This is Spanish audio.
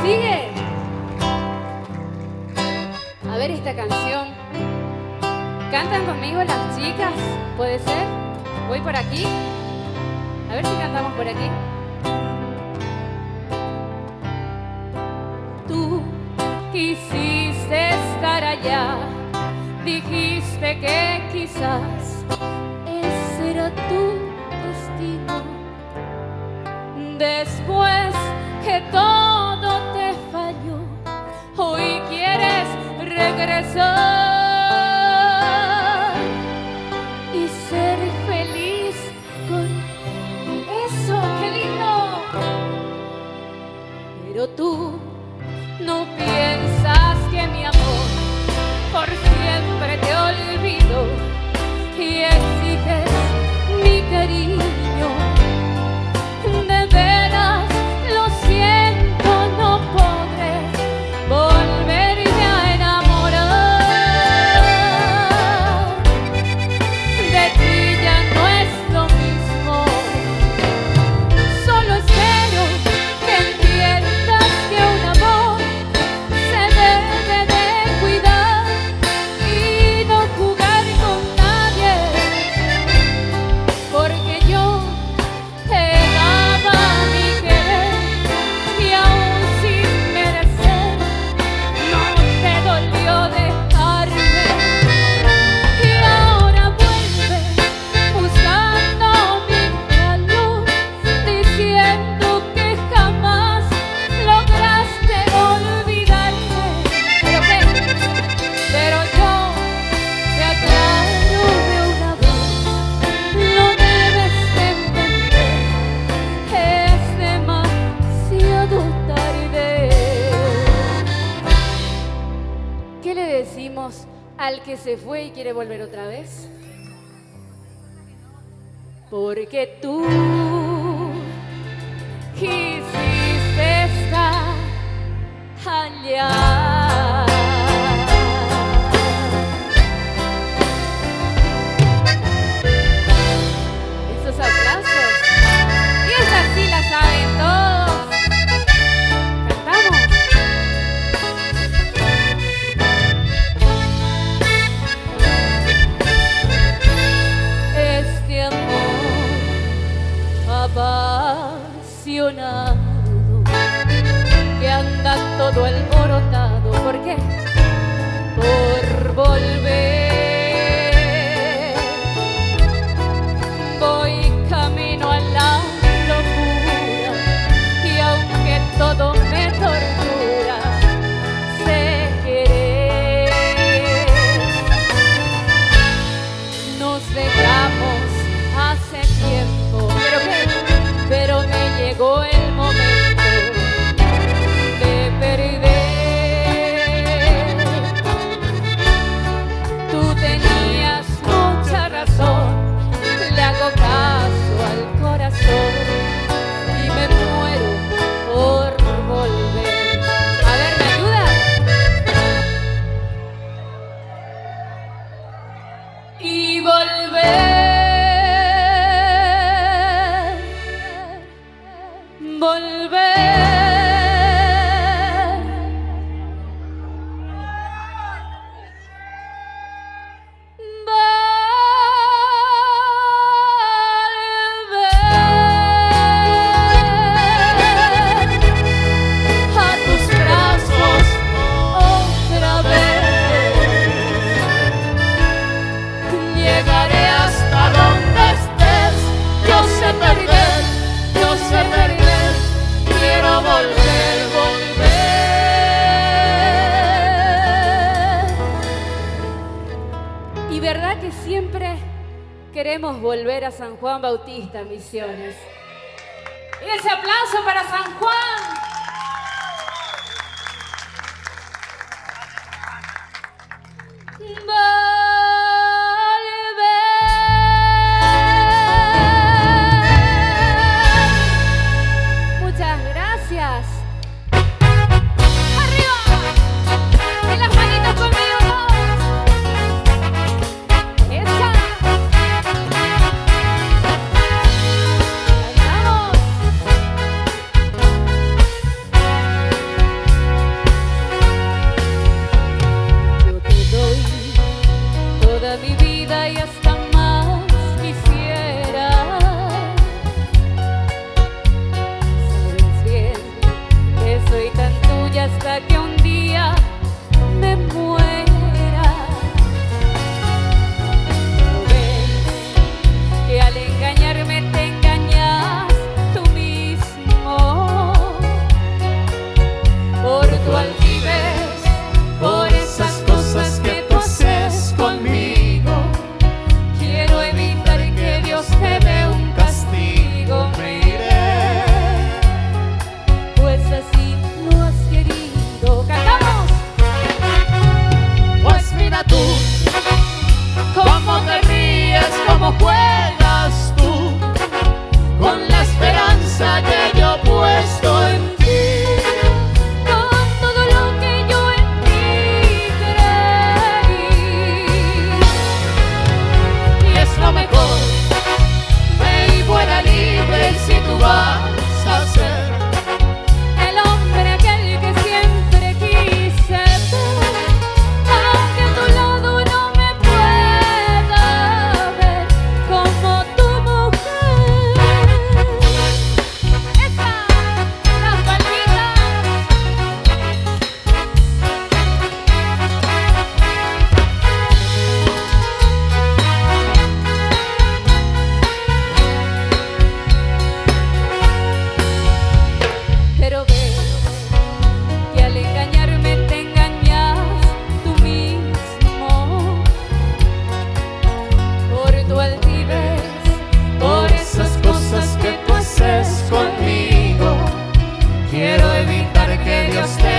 sigue. A ver esta canción. ¿Cantan conmigo las chicas? ¿Puede ser? Voy por aquí. A ver si cantamos por aquí. Tú quisiste estar allá, dijiste que quizás ese era tu destino. Después que todo te falló, hoy quieres regresar y ser feliz con eso, qué lindo. Pero tú no piensas que mi amor por siempre te olvido y exiges mi cariño. De veras lo siento, no podré volverme a enamorar. De ti ya no es lo mismo. Solo espero que entiendas que un amor se debe de cuidar y no jugar con nadie, porque yo te daba mi querer y aún sin merecer no te dolió dejarme. Y ahora vuelve buscando mi calor, diciendo que jamás lograste olvidarme. Pero yo te aclaro de una vez, lo debes de entender, es demasiado tarde. ¿Qué le decimos al que se fue y quiere volver otra vez? Porque tú quisiste estar allá. Esos aplausos. Y esas sí las saben todos. Cantamos. Este amor apasionado que anda todo alborotado. ¿Por qué? Por volver. Voy camino a la locura y aunque todo me tortura, sé querer. Nos dejamos hace tiempo, pero me llegó el momento de perder. Tú tenías mucha razón, le hago caso al corazón y me muero por volver. A ver, ¿me ayuda? Y volver. A tus brazos otra vez. Llegaré hasta donde estés. Yo sé perder, quiero volver. Y verdad que siempre queremos volver a San Juan Bautista, Misiones. Y ese aplauso para San Juan. Muchas gracias. ¡Arriba! ¡En las manitos conmigo todos! ¡Esa! ¡Ahí vamos! que Dios te